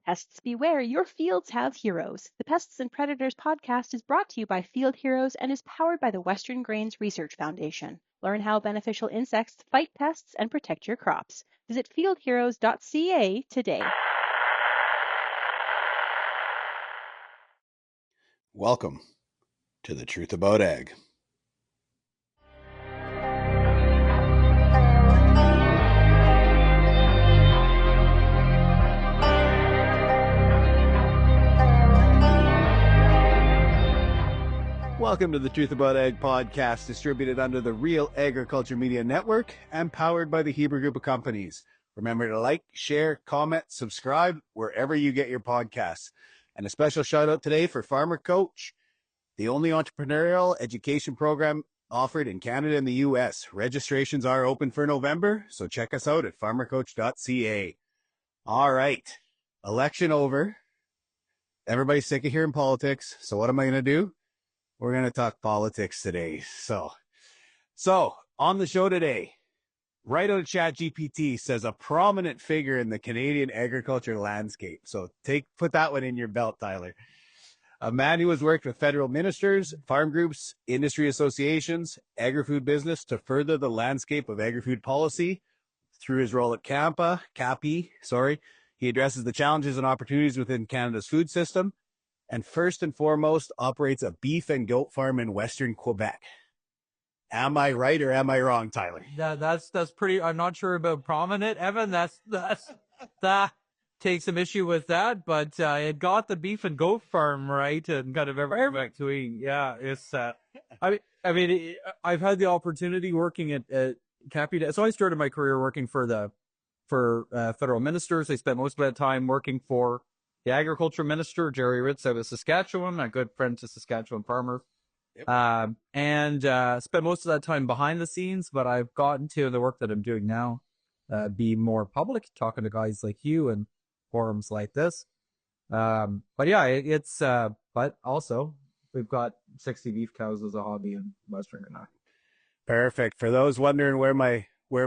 Pests beware, your fields have heroes. The Pests and Predators podcast is brought to you by Field Heroes and is powered by the Western Grains Research Foundation. Learn how beneficial insects fight pests and protect your crops. Visit fieldheroes.ca today. Welcome to The Truth About Ag. Welcome to the Truth About Ag podcast, distributed under the Real Agriculture Media Network and powered by the Hebrew Group of Companies. Remember to like, share, comment, subscribe wherever you get your podcasts. And a special shout out today for Farmer Coach, the only entrepreneurial education program offered in Canada and the US. Registrations are open for November, so check us out at farmercoach.ca. All right, election over. Everybody's sick of hearing politics, so what am I going to do? We're going to talk politics today. So on the show today, right out of ChatGPT says a prominent figure in the Canadian agriculture landscape. So put that one in your belt, Tyler. A man who has worked with federal ministers, farm groups, industry associations, agri-food business to further the landscape of agri-food policy through his role at CAPI. He addresses the challenges and opportunities within Canada's food system, and first and foremost operates a beef and goat farm in Western Quebec. Am I right or am I wrong, Tyler? That's pretty. I'm not sure about prominent, Evan. That take some issue with that, but it got the beef and goat farm right and kind of everything between. Yeah, it's. I mean, I've had the opportunity working at CAPI. So I started my career working for federal ministers. I spent most of that time working for the agriculture minister, Jerry Ritz, out of Saskatchewan, a good friend to Saskatchewan farmers. Yep. And spent most of that time behind the scenes, but I've gotten to the work that I'm doing now, be more public, talking to guys like you and forums like this. But yeah, but also we've got 60 beef cows as a hobby in Western Canada. Perfect. For those wondering where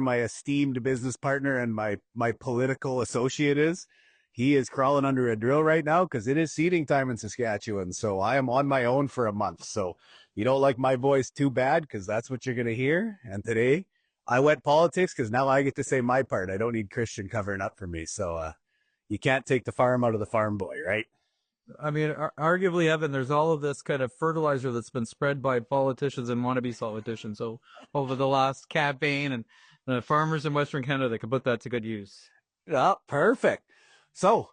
my esteemed business partner and my political associate is, he is crawling under a drill right now because it is seeding time in Saskatchewan. So I am on my own for a month. So you don't like my voice too bad because that's what you're going to hear. And today I went politics because now I get to say my part. I don't need Christian covering up for me. So you can't take the farm out of the farm boy, right? I mean, arguably, Evan, there's all of this kind of fertilizer that's been spread by politicians and wannabe politicians. So over the last campaign, and the farmers in Western Canada, they can put that to good use. Yeah, perfect. So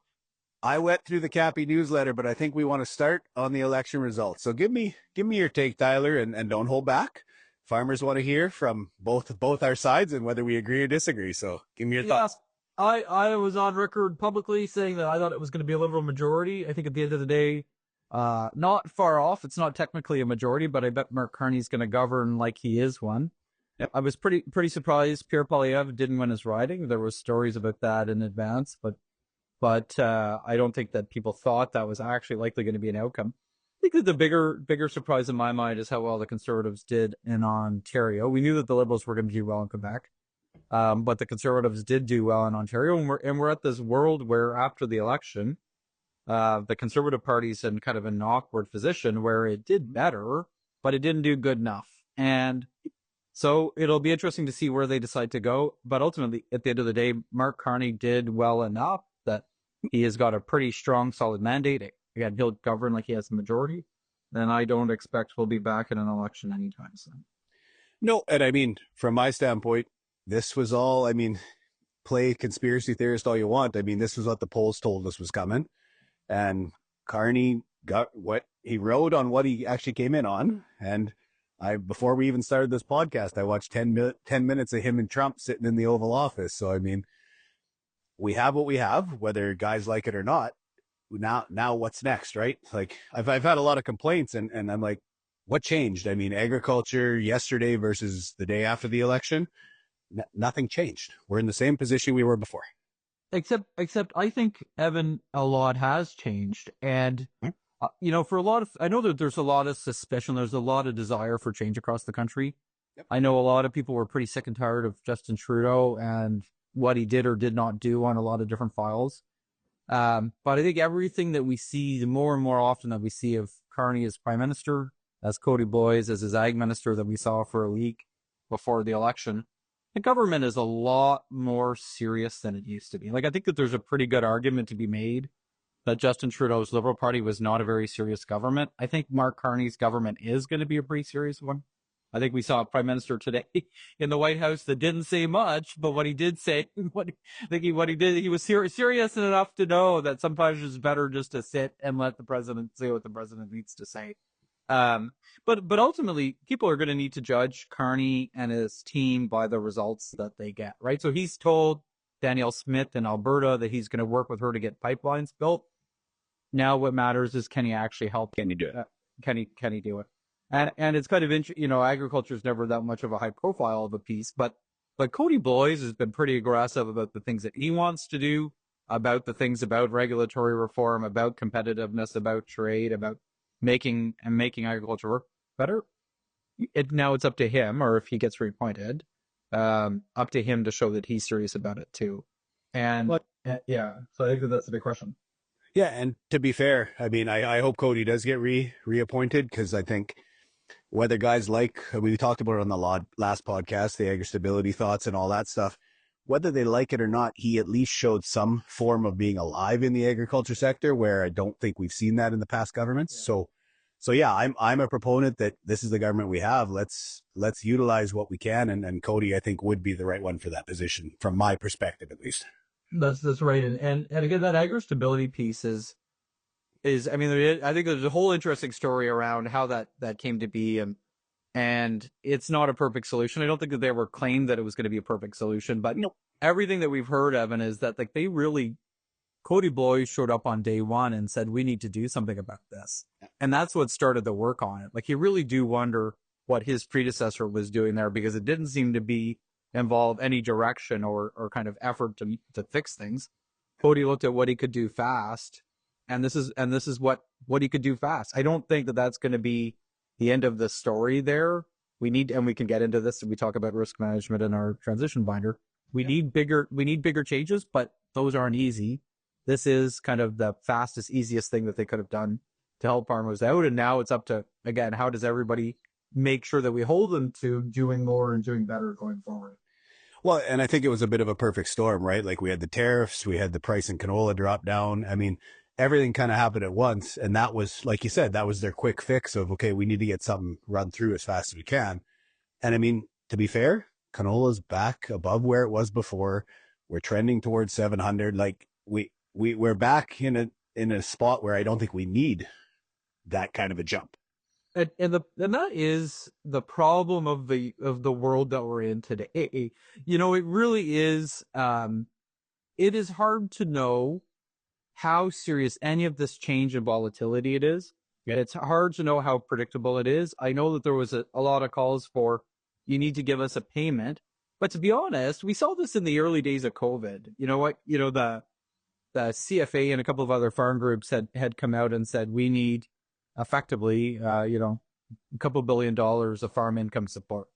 I went through the CAPI newsletter, but I think we want to start on the election results. So give me your take, Tyler, and don't hold back. Farmers want to hear from both our sides and whether we agree or disagree. So give me your thoughts. I was on record publicly saying that I thought it was going to be a Liberal majority. I think at the end of the day, not far off. It's not technically a majority, but I bet Mark Carney's going to govern like he is one. Yep. I was pretty surprised Pierre Poilievre didn't win his riding. There was stories about that in advance, but I don't think that people thought that was actually likely going to be an outcome. I think that the bigger surprise in my mind is how well the Conservatives did in Ontario. We knew that the Liberals were going to do well in Quebec, but the Conservatives did do well in Ontario, and we're at this world where after the election, the Conservative Party's in kind of an awkward position where it did better, but it didn't do good enough. And so it'll be interesting to see where they decide to go. But ultimately, at the end of the day, Mark Carney did well enough that he has got a pretty strong, solid mandate. Again, he'll govern like he has the majority. Then I don't expect we'll be back in an election anytime soon. No, and I mean, from my standpoint, this was all, I mean, play conspiracy theorist all you want. I mean, this was what the polls told us was coming. And Carney got what he rode on what he actually came in on. And before we even started this podcast, I watched 10 minutes of him and Trump sitting in the Oval Office. So, I mean, we have what we have, whether guys like it or not. Now what's next, right? Like I've had a lot of complaints and I'm like, what changed? I mean, agriculture yesterday versus the day after the election, nothing changed. We're in the same position we were before. Except I think, Evan, a lot has changed. And, for a lot of, I know that there's a lot of suspicion. There's a lot of desire for change across the country. Yep. I know a lot of people were pretty sick and tired of Justin Trudeau and what he did or did not do on a lot of different files. But I think everything that we see, the more and more often that we see of Carney as prime minister, as Cody Boyes as his ag minister that we saw for a week before the election, the government is a lot more serious than it used to be. Like, I think that there's a pretty good argument to be made that Justin Trudeau's Liberal Party was not a very serious government. I think Mark Carney's government is going to be a pretty serious one. I think we saw a prime minister today in the White House that didn't say much, but what he did say, what he did, he was serious enough to know that sometimes it's better just to sit and let the president say what the president needs to say. But ultimately, people are going to need to judge Carney and his team by the results that they get, right? So he's told Danielle Smith in Alberta that he's going to work with her to get pipelines built. Now what matters is, can he actually help? Can he do it? Can he do it? And it's kind of interesting, agriculture is never that much of a high profile of a piece, but Cody Boyes has been pretty aggressive about the things that he wants to do, about the things about regulatory reform, about competitiveness, about trade, about making agriculture work better. Now it's up to him, or if he gets reappointed, up to him to show that he's serious about it too. And yeah, so I think that's a big question. Yeah, and to be fair, I mean, I hope Cody does get reappointed, because I think whether guys we talked about it on the last podcast, the agri-stability thoughts and all that stuff, whether they like it or not, he at least showed some form of being alive in the agriculture sector, where I don't think we've seen that in the past governments. Yeah. So yeah, I'm a proponent that this is the government we have. Let's utilize what we can, and Cody, I think, would be the right one for that position, from my perspective at least. That's right, and again, that agri-stability piece is I mean, I think there's a whole interesting story around how that came to be, and it's not a perfect solution. I don't think that they ever claimed that it was going to be a perfect solution, but everything that we've heard, Evan, is that Cody Boyes showed up on day one and said, we need to do something about this. And that's what started the work on it. Like, you really do wonder what his predecessor was doing there, because it didn't seem to involve any direction or kind of effort to fix things. Cody looked at what he could do fast, and this is what he could do fast. I don't think that that's going to be the end of the story there. We can get into this, and we talk about risk management in our transition binder. We need bigger changes, but those aren't easy. This is kind of the fastest, easiest thing that they could have done to help farmers out. And now it's up to, again, how does everybody make sure that we hold them to doing more and doing better going forward? Well, and I think it was a bit of a perfect storm, right? Like, we had the tariffs, we had the price in canola drop down. I mean, everything kind of happened at once. And that was, like you said, that was their quick fix of, okay, we need to get something run through as fast as we can. And I mean, to be fair, canola's back above where it was before. We're trending towards 700. Like, we're back in a spot where I don't think we need that kind of a jump. And that is the problem of the world that we're in today. It really is. It is hard to know how serious any of this change and volatility it is. Yeah. It's hard to know how predictable it is. I know that there was a lot of calls for, you need to give us a payment. But to be honest, we saw this in the early days of COVID. You know what? The CFA and a couple of other farm groups had come out and said, we need effectively, a couple $1 billion of farm income support.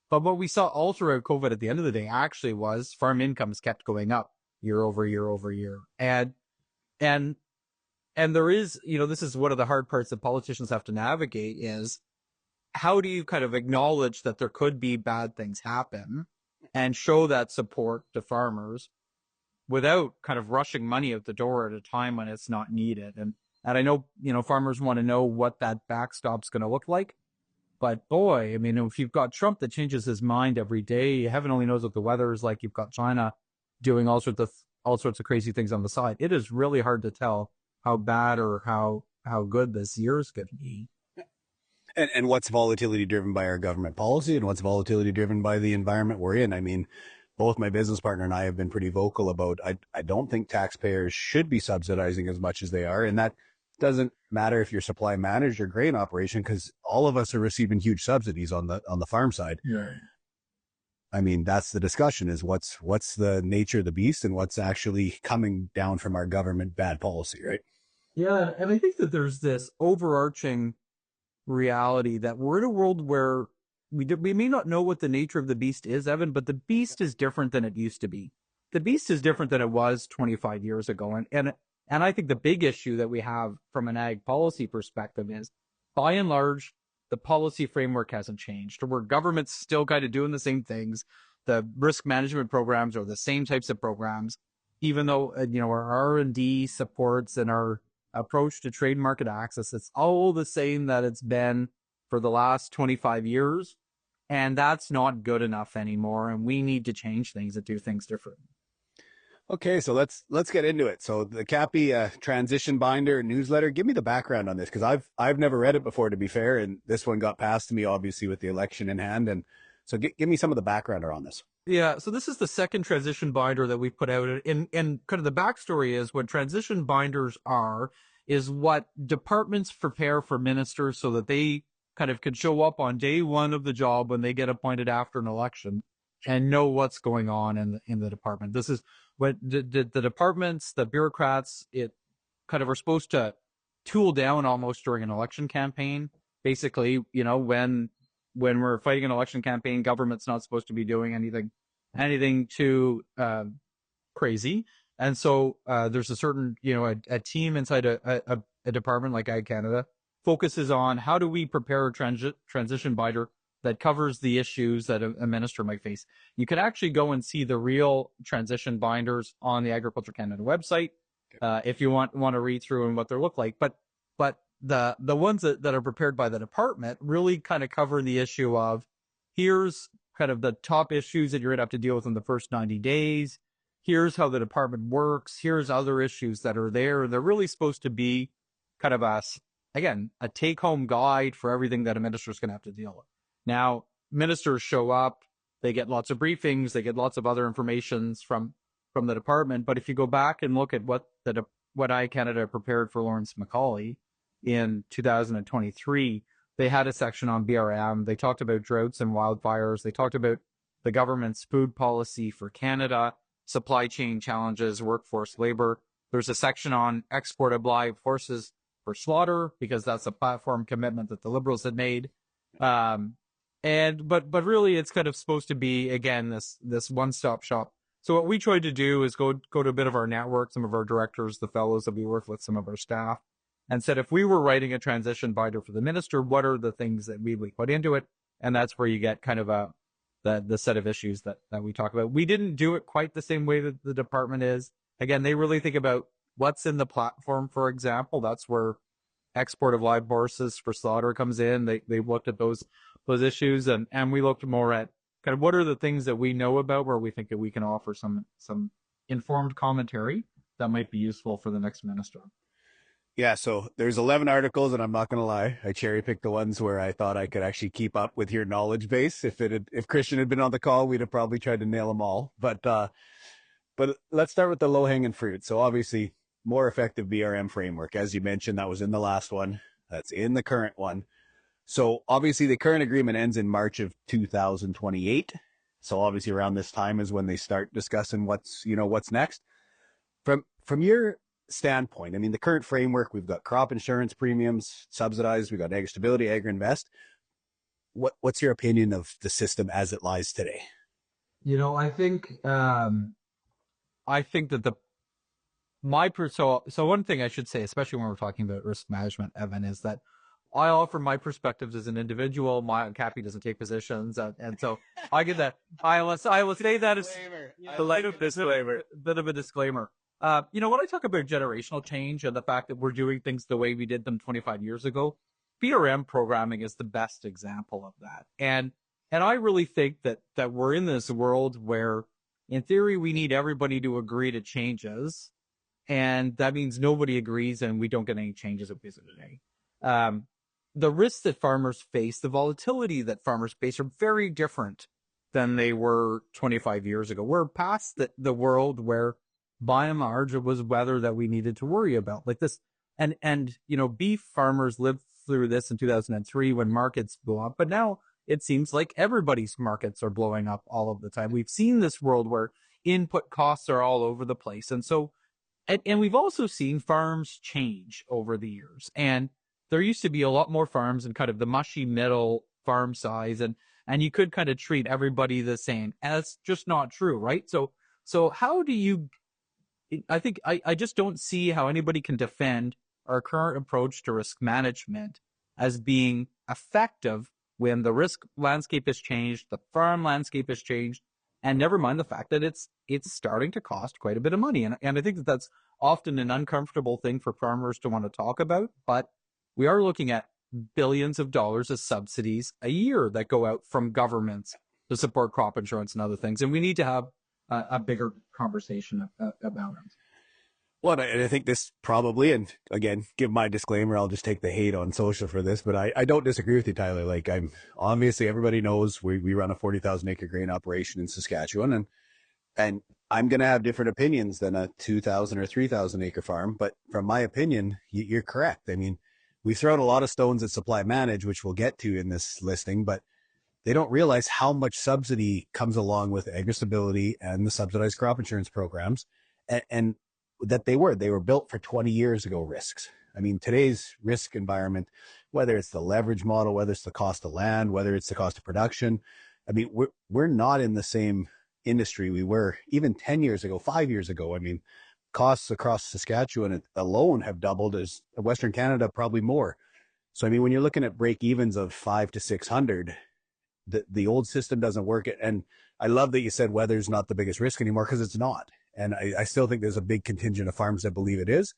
But what we saw all throughout COVID at the end of the day actually was farm incomes kept going up year over year over year. And there is, this is one of the hard parts that politicians have to navigate, is how do you kind of acknowledge that there could be bad things happen and show that support to farmers without kind of rushing money out the door at a time when it's not needed. And I know, farmers want to know what that backstop's going to look like. But boy, I mean, if you've got Trump that changes his mind every day, heaven only knows what the weather is like. You've got China doing all sorts of crazy things on the side. It is really hard to tell how bad or how good this year is going to be. And what's volatility driven by our government policy, and what's volatility driven by the environment we're in. I mean, both my business partner and I have been pretty vocal about, I don't think taxpayers should be subsidizing as much as they are. And that doesn't matter if you're supply managed or grain operation, because all of us are receiving huge subsidies on the farm side. Yeah. I mean, that's the discussion, is what's the nature of the beast and what's actually coming down from our government bad policy, right? Yeah. And I think that there's this overarching reality that we're in a world where we may not know what the nature of the beast is, Evan, but the beast is different than it used to be. The beast is different than it was 25 years ago. And And I think the big issue that we have from an ag policy perspective is, by and large, the policy framework hasn't changed. Where government's still kind of doing the same things. The risk management programs are the same types of programs, even though our R&D supports and our approach to trade market access, it's all the same that it's been for the last 25 years. And that's not good enough anymore. And we need to change things and do things different. Okay, so let's get into it. So the CAPI transition binder newsletter, give me the background on this, because I've never read it before, to be fair, and this one got passed to me obviously with the election in hand. And so give me some of the background on this. Yeah, so this is the second transition binder that we've put out. And kind of the backstory is what transition binders is what departments prepare for ministers so that they kind of can show up on day one of the job when they get appointed after an election and know what's going on in the department. This is what the departments, the bureaucrats, it kind of are supposed to tool down almost during an election campaign. Basically, when we're fighting an election campaign, government's not supposed to be doing anything too crazy. And so there's a certain, a team inside a department like Ag Canada focuses on how do we prepare a transition binder that covers the issues that a minister might face. You can actually go and see the real transition binders on the Agriculture Canada website if you want to read through and what they look like. But the ones that are prepared by the department really kind of cover the issue of, here's kind of the top issues that you're going to have to deal with in the first 90 days. Here's how the department works. Here's other issues that are there. They're really supposed to be kind of a take-home guide for everything that a minister is going to have to deal with. Now, ministers show up, they get lots of briefings, they get lots of other informations from the department. But if you go back and look at what Ag Canada prepared for Lawrence Macaulay in 2023, they had a section on BRM. They talked about droughts and wildfires. They talked about the government's food policy for Canada, supply chain challenges, workforce labor. There's a section on export of live horses for slaughter, because that's a platform commitment that the Liberals had made. But really, it's kind of supposed to be, again, this one-stop shop. So what we tried to do is go to a bit of our network, some of our directors, the fellows that we work with, some of our staff, and said, if we were writing a transition binder for the minister, what are the things that we would put into it? And that's where you get kind of the set of issues that we talk about. We didn't do it quite the same way that the department is. Again, they really think about what's in the platform, for example. That's where export of live horses for slaughter comes in. They looked at those issues, and we looked more at kind of what are the things that we know about where we think that we can offer some informed commentary that might be useful for the next minister. Yeah, so there's 11 articles, and I'm not going to lie, I cherry picked the ones where I thought I could actually keep up with your knowledge base. If Christian had been on the call, we'd have probably tried to nail them all. But let's start with the low-hanging fruit. So obviously, more effective BRM framework. As you mentioned, that was in the last one. That's in the current one. So obviously, the current agreement ends in March of 2028. So obviously, around this time is when they start discussing what's next. From your standpoint, I mean, the current framework, we've got crop insurance premiums subsidized, we've got ag stability, agri-invest. What's your opinion of the system as it lies today? I think that so one thing I should say, especially when we're talking about risk management, Evan, is that I offer my perspectives as an individual. My CAPI doesn't take positions, and so I get that. I will say that as a bit of a disclaimer. When I talk about generational change and the fact that we're doing things the way we did them 25 years ago, BRM programming is the best example of that. And I really think that we're in this world where, in theory, we need everybody to agree to changes, and that means nobody agrees and we don't get any changes at the end of the day. The risks that farmers face, the volatility that farmers face, are very different than they were 25 years ago. We're past the world where, by and large, it was weather that we needed to worry about, like this. And beef farmers lived through this in 2003 when markets blew up, but now it seems like everybody's markets are blowing up all of the time. We've seen this world where input costs are all over the place. And so, and we've also seen farms change over the years. And there used to be a lot more farms in kind of the mushy middle farm size, and you could kind of treat everybody the same. And that's just not true, right? So how do you I think I just don't see how anybody can defend our current approach to risk management as being effective when the risk landscape has changed, the farm landscape has changed, and never mind the fact that it's starting to cost quite a bit of money. And I think that that's often an uncomfortable thing for farmers to want to talk about, but we are looking at billions of dollars of subsidies a year that go out from governments to support crop insurance and other things. And we need to have a bigger conversation about it. Well, and I think this probably, and again, give my disclaimer, I'll just take the hate on social for this, but I don't disagree with you, Tyler. Like, I'm obviously, everybody knows we run a 40,000 acre grain operation in Saskatchewan, and I'm going to have different opinions than a 2,000 or 3,000 acre farm. But from my opinion, you're correct. I mean, we've thrown a lot of stones at supply manage, which we'll get to in this listing, but they don't realize how much subsidy comes along with agri-stability and the subsidized crop insurance programs. And that they were built for 20 years ago risks. I mean, today's risk environment, whether it's the leverage model, whether it's the cost of land, whether it's the cost of production, I mean, we're not in the same industry we were even 10 years ago, 5 years ago. I mean, costs across Saskatchewan alone have doubled, as Western Canada, probably more. So, I mean, when you're looking at break evens of 500 to 600, the old system doesn't work. And I love that you said weather's not the biggest risk anymore, because it's not. And I still think there's a big contingent of farms that believe it is.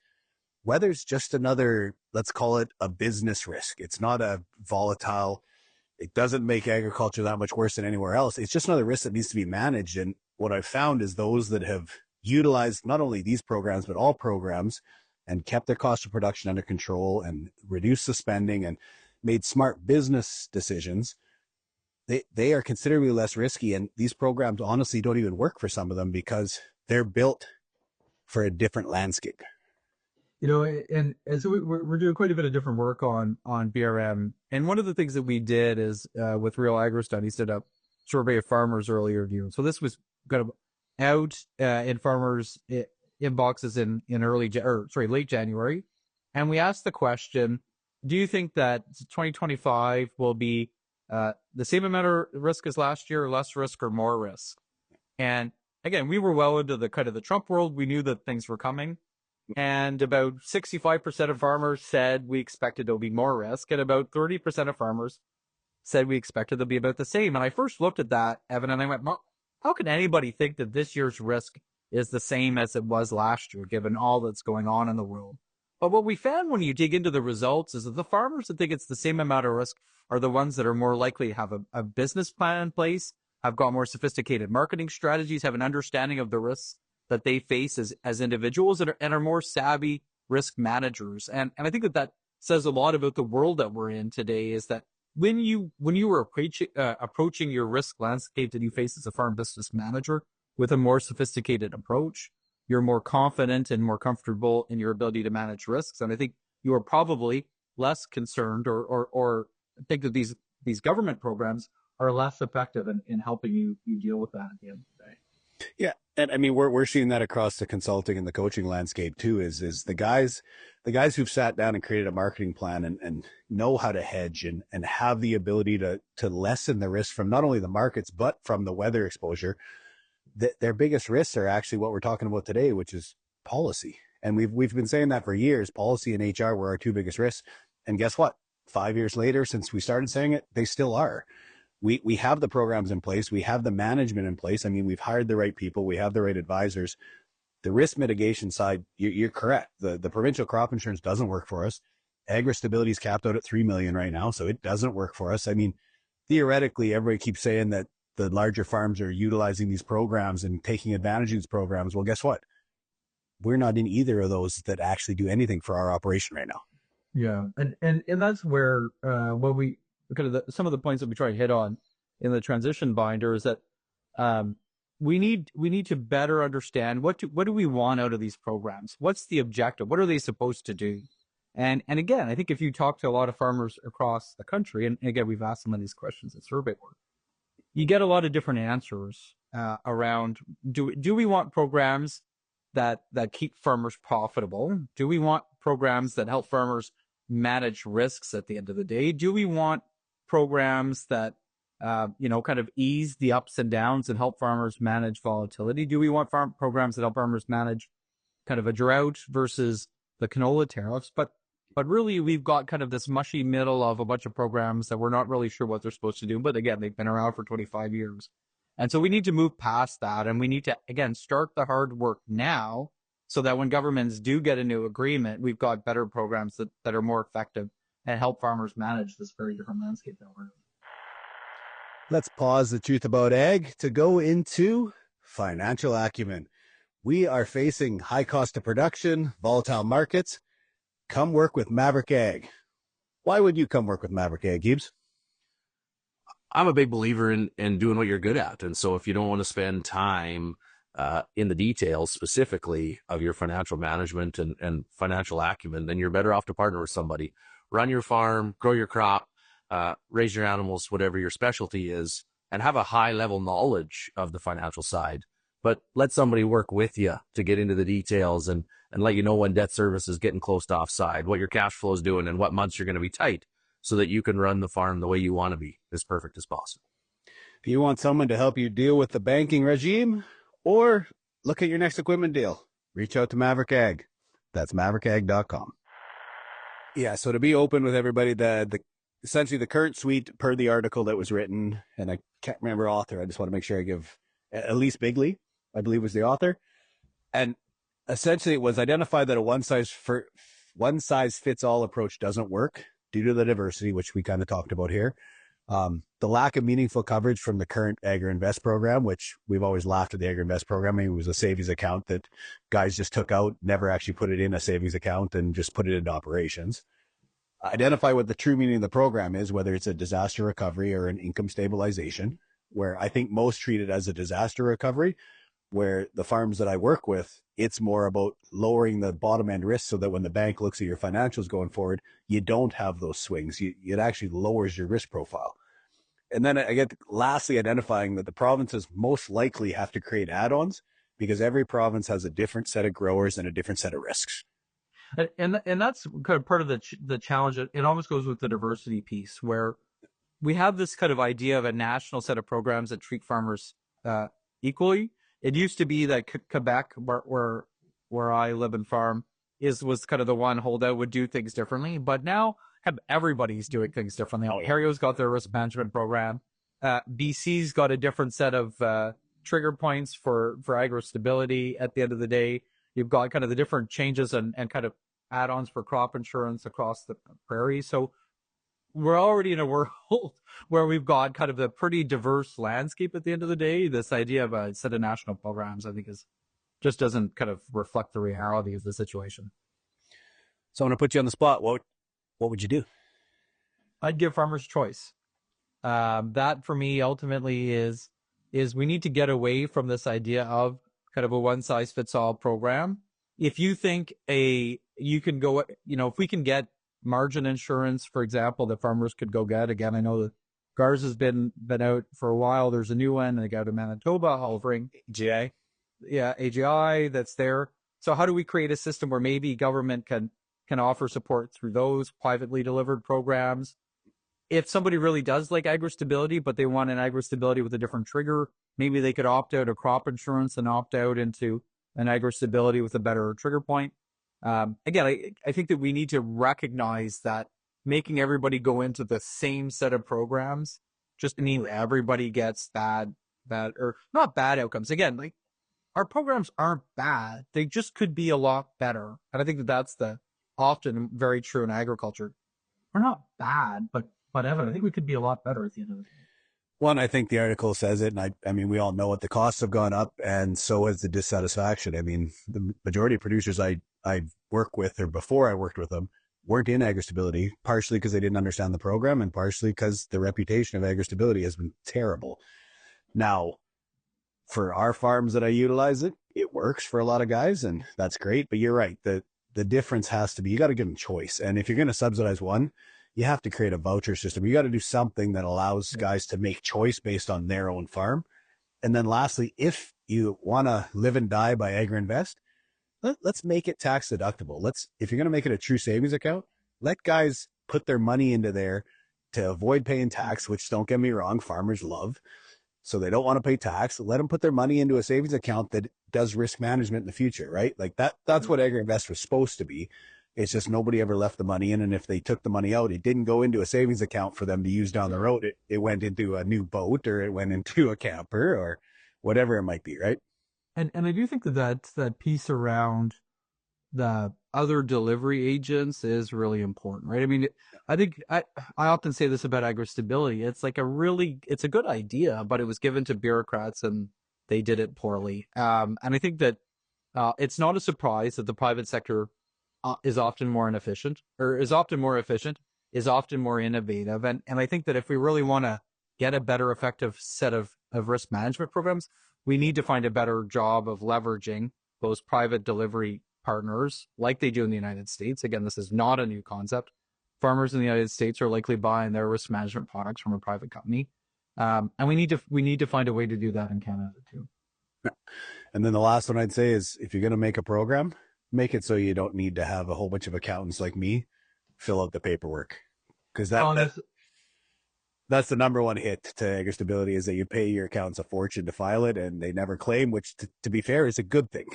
Weather's just another, let's call it a business risk. It's not a volatile, it doesn't make agriculture that much worse than anywhere else. It's just another risk that needs to be managed. And what I've found is those that have utilized not only these programs, but all programs, and kept their cost of production under control and reduced the spending and made smart business decisions, they are considerably less risky. And these programs honestly don't even work for some of them, because they're built for a different landscape. You know, and so we're doing quite a bit of different work on BRM. And one of the things that we did is with Real Agri Studies, did a survey of farmers earlier in the year. So this was kind of out in farmers' inboxes in late January. And we asked the question, do you think that 2025 will be the same amount of risk as last year, or less risk, or more risk? And again, we were well into the kind of the Trump world. We knew that things were coming. And about 65% of farmers said we expected there'll be more risk. And about 30% of farmers said we expected there'll be about the same. And I first looked at that, Evan, and I went, how can anybody think that this year's risk is the same as it was last year, given all that's going on in the world? But what we found when you dig into the results is that the farmers that think it's the same amount of risk are the ones that are more likely to have a business plan in place, have got more sophisticated marketing strategies, have an understanding of the risks that they face as individuals, and are more savvy risk managers. And I think that says a lot about the world that we're in today, is that when you were approaching your risk landscape that you face as a farm business manager with a more sophisticated approach, you're more confident and more comfortable in your ability to manage risks. And I think you are probably less concerned or think that these government programs are less effective in helping you deal with that at the end of the day. Yeah. And I mean, we're seeing that across the consulting and the coaching landscape too, is the guys who've sat down and created a marketing plan and know how to hedge and have the ability to lessen the risk from not only the markets, but from the weather exposure. Their biggest risks are actually what we're talking about today, which is policy. And we've been saying that for years. Policy and HR were our two biggest risks. And guess what? 5 years later, since we started saying it, they still are. We have the programs in place. We have the management in place. I mean, we've hired the right people. We have the right advisors. The risk mitigation side, you're correct. The provincial crop insurance doesn't work for us. Agri-stability is capped out at $3 million right now, so it doesn't work for us. I mean, theoretically, everybody keeps saying that the larger farms are utilizing these programs and taking advantage of these programs. Well, guess what? We're not in either of those that actually do anything for our operation right now. Yeah, and that's where when we kind of some of the points that we try to hit on in the transition binder is that we need to better understand what do we want out of these programs? What's the objective? What are they supposed to do? And again, I think if you talk to a lot of farmers across the country, and again, we've asked some of these questions at survey work, you get a lot of different answers around do we want programs that keep farmers profitable? Do we want programs that help farmers manage risks at the end of the day? Do we want programs that kind of ease the ups and downs and help farmers manage volatility? Do we want programs that help farmers manage kind of a drought versus the canola tariffs. But really, we've got kind of this mushy middle of a bunch of programs that we're not really sure what they're supposed to do. But again, they've been around for 25 years. And so we need to move past that. And we need to, again, start the hard work now so that when governments do get a new agreement, we've got better programs that are more effective and help farmers manage this very different landscape that we're in. Let's pause the truth about ag to go into financial acumen. We are facing high cost of production, volatile markets. Come work with Maverick Ag. Why would you come work with Maverick Ag, Gibbs? I'm a big believer in doing what you're good at. And so if you don't want to spend time in the details specifically of your financial management and financial acumen, then you're better off to partner with somebody. Run your farm, grow your crop, raise your animals, whatever your specialty is, and have a high level knowledge of the financial side. But let somebody work with you to get into the details and let you know when debt service is getting close to offside, what your cash flow is doing, and what months you're going to be tight, so that you can run the farm the way you want to be, as perfect as possible. If you want someone to help you deal with the banking regime or look at your next equipment deal, reach out to Maverick Ag. That's maverickag.com. Yeah, so to be open with everybody, essentially the current suite per the article that was written, and I can't remember author, I just want to make sure I give Elise Bigley, I believe was the author. And essentially it was identified that a one-size-fits-all approach doesn't work due to the diversity, which we kind of talked about here. The lack of meaningful coverage from the current Agri-Invest program, which we've always laughed at the Agri-Invest program. I mean, it was a savings account that guys just took out, never actually put it in a savings account and just put it into operations. Identify what the true meaning of the program is, whether it's a disaster recovery or an income stabilization, where I think most treat it as a disaster recovery, where the farms that I work with, it's more about lowering the bottom end risk so that when the bank looks at your financials going forward, you don't have those swings. It actually lowers your risk profile. And then I get lastly identifying that the provinces most likely have to create add-ons because every province has a different set of growers and a different set of risks. And that's kind of part of the challenge. It almost goes with the diversity piece, where we have this kind of idea of a national set of programs that treat farmers equally. It used to be that Quebec, where I live and farm, was kind of the one holdout, would do things differently. But now everybody's doing things differently. Ontario's got their risk management program. BC's got a different set of trigger points for agro-stability. At the end of the day, you've got kind of the different changes and kind of add-ons for crop insurance across the prairie. So we're already in a world where we've got kind of a pretty diverse landscape at the end of the day. This idea of a set of national programs, I think, just doesn't kind of reflect the reality of the situation. So I'm going to put you on the spot. What would you do? I'd give farmers choice. That for me ultimately is we need to get away from this idea of kind of a one size fits all program. If you think you can go, if we can get margin insurance, for example, that farmers could go get. Again, I know that GARS has been out for a while. There's a new one, they got to Manitoba offering AGI. Yeah, AGI that's there. So how do we create a system where maybe government can offer support through those privately delivered programs? If somebody really does like agri-stability, but they want an agri-stability with a different trigger, maybe they could opt out of crop insurance and opt out into an agri-stability with a better trigger point. Again, I think that we need to recognize that making everybody go into the same set of programs just means everybody gets bad or not bad outcomes. Again, like our programs aren't bad. They just could be a lot better. And I think that that's often very true in agriculture. We're not bad, but Evan, I think we could be a lot better at the end of the day. One, I think the article says it, and I mean, we all know it. The costs have gone up, and so has the dissatisfaction. I mean, the majority of producers I work with, or before I worked with them, weren't in agri-stability, partially because they didn't understand the program, and partially because the reputation of agri-stability has been terrible. Now, for our farms that I utilize it, it works for a lot of guys, and that's great. But you're right. The difference has to be, you got to give them choice. And if you're going to subsidize one, you have to create a voucher system. You got to do something that allows guys to make choice based on their own farm. And then lastly, if you want to live and die by Agri-Invest, let's make it tax deductible. If you're going to make it a true savings account, let guys put their money into there to avoid paying tax, which, don't get me wrong, farmers love. So they don't want to pay tax. Let them put their money into a savings account that does risk management in the future, right? Like that's what AgriInvest was supposed to be. It's just nobody ever left the money in. And if they took the money out, it didn't go into a savings account for them to use down the road. It went into a new boat, or it went into a camper, or whatever it might be, right? And I do think that piece around the other delivery agents is really important, right? I mean, I think I often say this about agri-stability. It's like it's a good idea, but it was given to bureaucrats and they did it poorly. And I think that it's not a surprise that the private sector is often more inefficient, or is often more efficient, is often more innovative. And I think that if we really want to get a better effective set of risk management programs, we need to find a better job of leveraging those private delivery partners like they do in the United States. Again, this is not a new concept. Farmers in the United States are likely buying their risk management products from a private company. And we need to find a way to do that in Canada too. And then the last one I'd say is, if you're going to make a program, make it so you don't need to have a whole bunch of accountants like me fill out the paperwork. Because that's the number one hit to agri-stability, is that you pay your accountants a fortune to file it and they never claim, which to be fair is a good thing.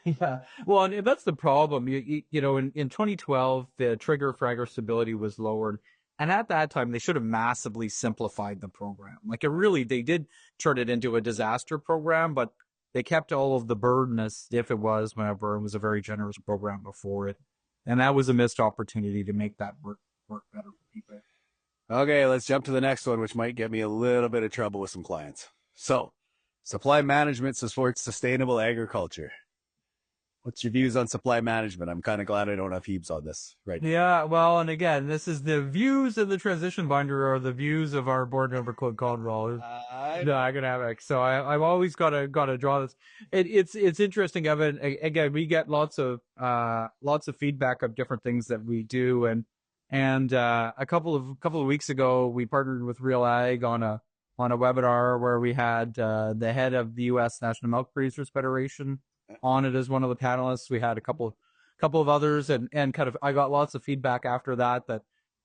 Yeah, well, and that's the problem. You know, in 2012, the trigger for agri-stability was lowered, and at that time, they should have massively simplified the program. Like they did turn it into a disaster program, but they kept all of the burden as if it was whenever it was a very generous program before it, and that was a missed opportunity to make that work better for people. Okay, let's jump to the next one, which might get me a little bit of trouble with some clients. So, supply management supports sustainable agriculture. What's your views on supply management? I'm kind of glad I don't have Hebes on this right now. Yeah, well, and again, this is the views of the transition binder, or the views of our board member, Claude Caldwell, the academic. So I've always got to draw this. It's interesting, Evan. Again, we get lots of feedback of different things that we do, and a couple of weeks ago, we partnered with Real Ag on a webinar where we had the head of the U.S. National Milk Producers Federation on it as one of the panelists. We had a couple of others, and kind of I got lots of feedback after that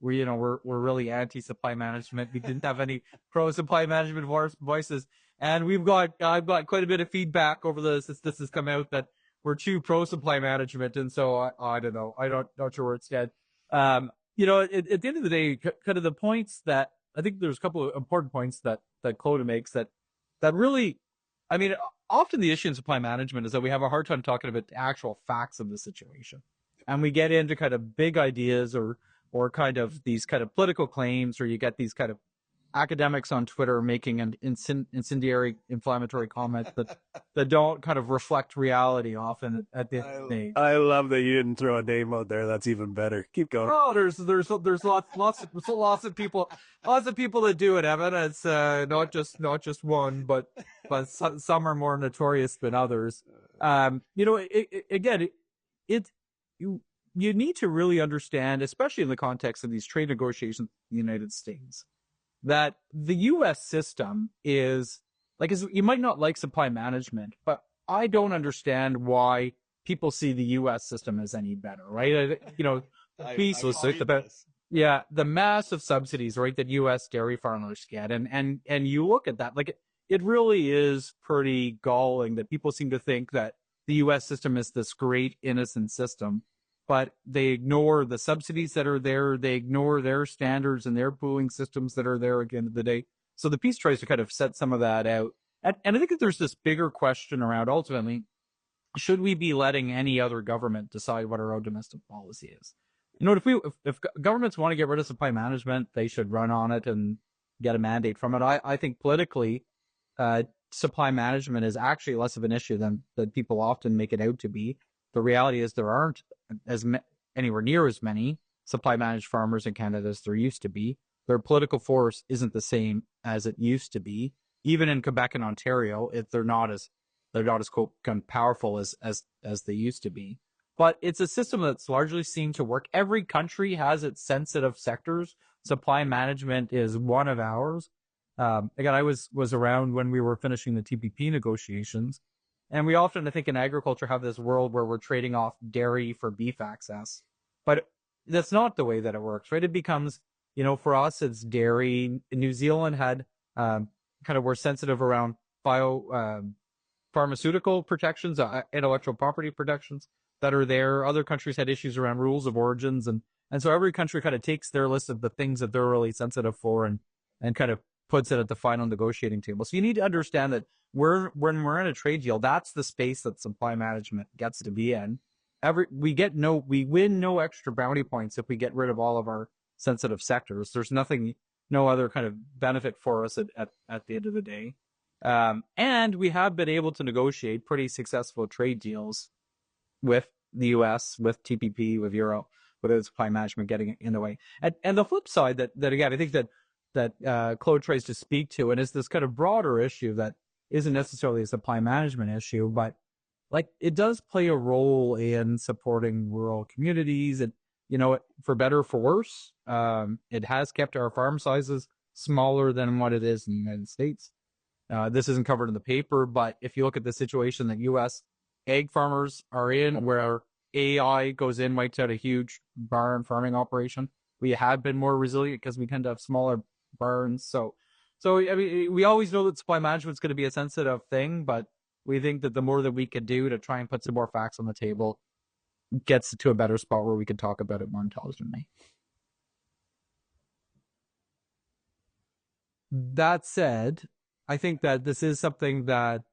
we're really anti-supply management. We didn't have any pro-supply management voices, and I've got quite a bit of feedback over this has come out, that we're too pro-supply management, and so I don't know. Not sure where it's dead. You know, at the end of the day, kind of the points that I think there's a couple of important points that Claude makes that really, I mean, often the issue in supply management is that we have a hard time talking about the actual facts of the situation. And we get into kind of big ideas or kind of these kind of political claims, or you get these kind of academics on Twitter making an incendiary, inflammatory comments that don't kind of reflect reality often at the end of the day. I love that you didn't throw a name out there. That's even better. Keep going. Oh, there's lots of people that do it, Evan. It's not just one, but some are more notorious than others. You know, you need to really understand, especially in the context of these trade negotiations in the United States, that the U.S. system is like, you might not like supply management, but I don't understand why people see the U.S. system as any better, right? You know, the massive subsidies, right, that U.S. dairy farmers get, and you look at that, like it really is pretty galling that people seem to think that the U.S. system is this great innocent system, but they ignore the subsidies that are there. They ignore their standards and their pooling systems that are there at the end of the day. So the piece tries to kind of set some of that out. And I think that there's this bigger question around, ultimately, should we be letting any other government decide what our own domestic policy is? You know, if governments want to get rid of supply management, they should run on it and get a mandate from it. I think politically, supply management is actually less of an issue than people often make it out to be. The reality is there aren't anywhere near as many supply managed farmers in Canada as there used to be. Their political force isn't the same as it used to be. Even in Quebec and Ontario, they're not as quote, powerful as they used to be. But it's a system that's largely seemed to work. Every country has its sensitive sectors. Supply management is one of ours. Again, I was around when we were finishing the TPP negotiations. And we often, I think, in agriculture have this world where we're trading off dairy for beef access. But that's not the way that it works, right? It becomes, you know, for us, it's dairy. New Zealand had kind kind of were sensitive around pharmaceutical protections, intellectual property protections that are there. Other countries had issues around rules of origins, and so every country kind of takes their list of the things that they're really sensitive for and kind of puts it at the final negotiating table. So you need to understand that when we're in a trade deal, that's the space that supply management gets to be in. We win no extra bounty points if we get rid of all of our sensitive sectors. There's no other kind of benefit for us at the end of the day. And we have been able to negotiate pretty successful trade deals with the US, with TPP, with Euro, without supply management getting in the way. And the flip side that again, I think that Claude tries to speak to, and is this kind of broader issue that isn't necessarily a supply management issue, but like it does play a role in supporting rural communities. And, for better or for worse, it has kept our farm sizes smaller than what it is in the United States. This isn't covered in the paper, but if you look at the situation that U.S. ag farmers are in, where AI goes in, wipes out a huge barn farming operation, we have been more resilient because we tend to have smaller barns. So I mean, we always know that supply management is going to be a sensitive thing, but we think that the more that we can do to try and put some more facts on the table gets to a better spot where we can talk about it more intelligently. That said, I think that this is something that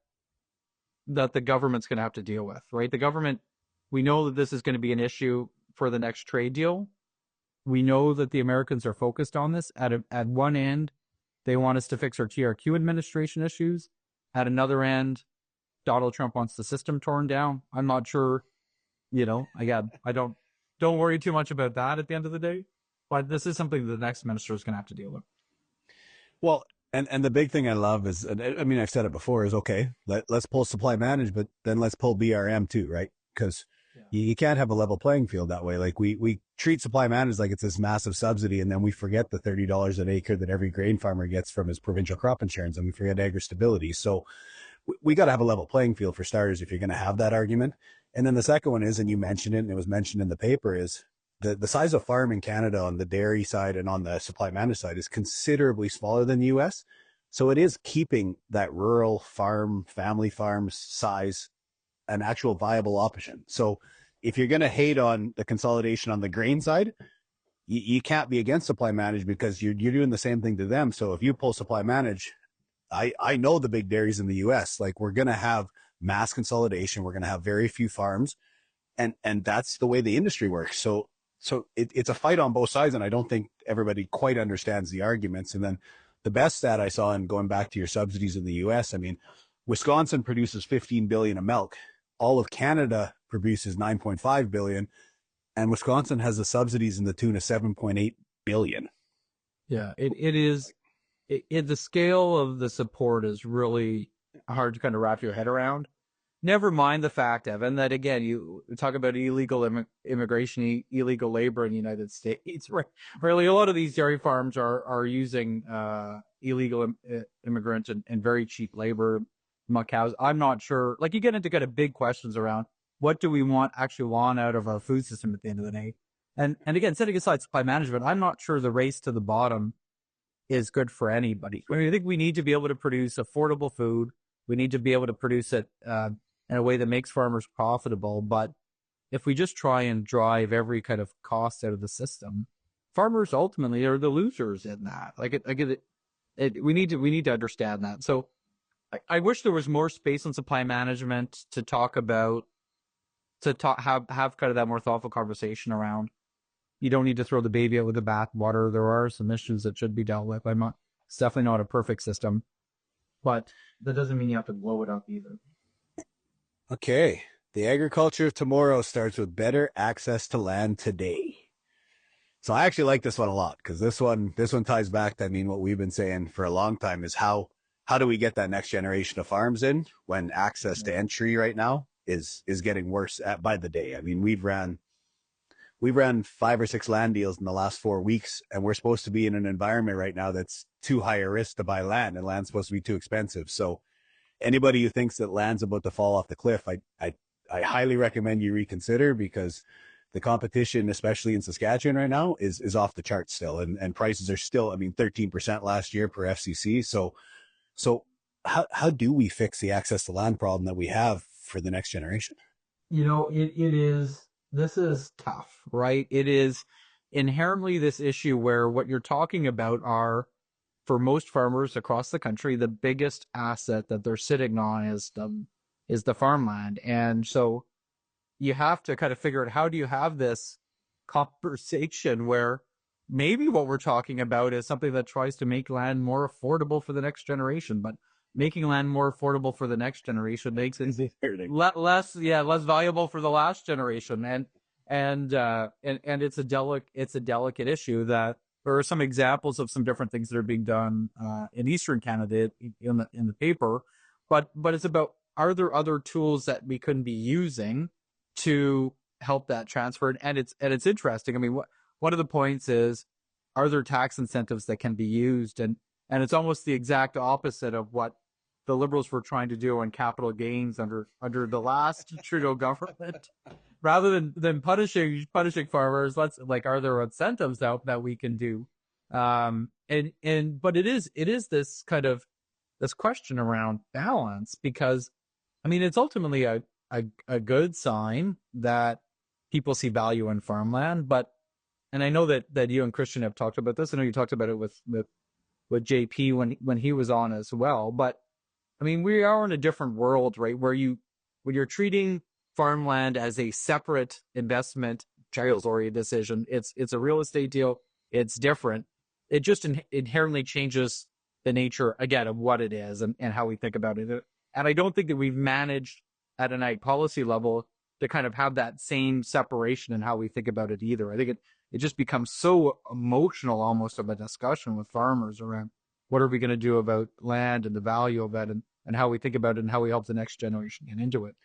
the government's going to have to deal with, right? The government, we know that this is going to be an issue for the next trade deal. We know that the Americans are focused on this. At one end, they want us to fix our TRQ administration issues. At another end, Donald Trump wants the system torn down. I'm not sure, again, I don't worry too much about that at the end of the day, but this is something the next minister is going to have to deal with. Well, and the big thing I love is, I mean, I've said it before, is okay, let's pull supply management, then let's pull BRM too, right? Because you can't have a level playing field that way. Like we treat supply management like it's this massive subsidy, and then we forget the $30 an acre that every grain farmer gets from his provincial crop insurance, and we forget agri-stability. So we got to have a level playing field for starters if you're going to have that argument. And then the second one is, and you mentioned it, and it was mentioned in the paper, is the size of farm in Canada on the dairy side and on the supply management side is considerably smaller than the US. So it is keeping that rural farm, family farm size an actual viable option. So if you're going to hate on the consolidation on the grain side, you can't be against supply management because you're doing the same thing to them. So if you pull supply manage, I know the big dairies in the US, like we're going to have mass consolidation. We're going to have very few farms, and that's the way the industry works. So it's a fight on both sides. And I don't think everybody quite understands the arguments. And then the best stat I saw, and going back to your subsidies in the US, I mean, Wisconsin produces 15 billion of milk. All of Canada produces 9.5 billion, and Wisconsin has the subsidies in the tune of 7.8 billion. Yeah, it is. The scale of the support is really hard to kind of wrap your head around. Never mind the fact, Evan, that again, you talk about illegal immigration, illegal labor in the United States. Really, a lot of these dairy farms are using illegal immigrants and very cheap labor, muck cows. I'm not sure. Like, you get into kind of big questions around what do we actually want out of our food system at the end of the day. And again, setting aside supply management, I'm not sure the race to the bottom is good for anybody. I mean, I think we need to be able to produce affordable food. We need to be able to produce it in a way that makes farmers profitable. But if we just try and drive every kind of cost out of the system, farmers ultimately are the losers in that. We need to understand that. So I wish there was more space on supply management to talk about, have kind of that more thoughtful conversation around. You don't need to throw the baby out with the bathwater. There are some issues that should be dealt with. It's definitely not a perfect system, but that doesn't mean you have to blow it up either. Okay. The agriculture of tomorrow starts with better access to land today. So I actually like this one a lot, because this one ties back to, I mean, what we've been saying for a long time is how do we get that next generation of farms in when access to entry right now is getting worse by the day. I mean, we've ran 5 or 6 land deals in the last 4 weeks, and we're supposed to be in an environment right now that's too high a risk to buy land, and land's supposed to be too expensive. So anybody who thinks that land's about to fall off the cliff, I highly recommend you reconsider, because the competition, especially in Saskatchewan right now, is off the charts still, and prices are still, I mean, 13% last year per FCC. So So how do we fix the access to land problem that we have for the next generation? This is tough, right? It is inherently this issue where what you're talking about are, for most farmers across the country, the biggest asset that they're sitting on is the farmland. And so you have to kind of figure out, how do you have this conversation where maybe what we're talking about is something that tries to make land more affordable for the next generation, but making land more affordable for the next generation makes it less valuable for the last generation. And it's a delicate issue. That there are some examples of some different things that are being done in Eastern Canada in the paper, but it's about, are there other tools that we couldn't be using to help that transfer? And it's interesting. I mean, one of the points is, are there tax incentives that can be used? And it's almost the exact opposite of what the Liberals were trying to do on capital gains under the last Trudeau government. Rather than punishing farmers, are there incentives that we can do? But it is this kind of this question around balance, because I mean, it's ultimately a good sign that people see value in farmland. But, and I know that you and Christian have talked about this. I know you talked about it with JP when he was on as well. But I mean, we are in a different world, right? When you're treating farmland as a separate investment, child-oriented decision, it's a real estate deal. It's different. It just inherently changes the nature, again, of what it is and how we think about it. And I don't think that we've managed at an ag policy level to kind of have that same separation in how we think about it either. I think it just becomes so emotional, almost, of a discussion with farmers around what are we going to do about land and the value of it, and how we think about it and how we help the next generation get into it.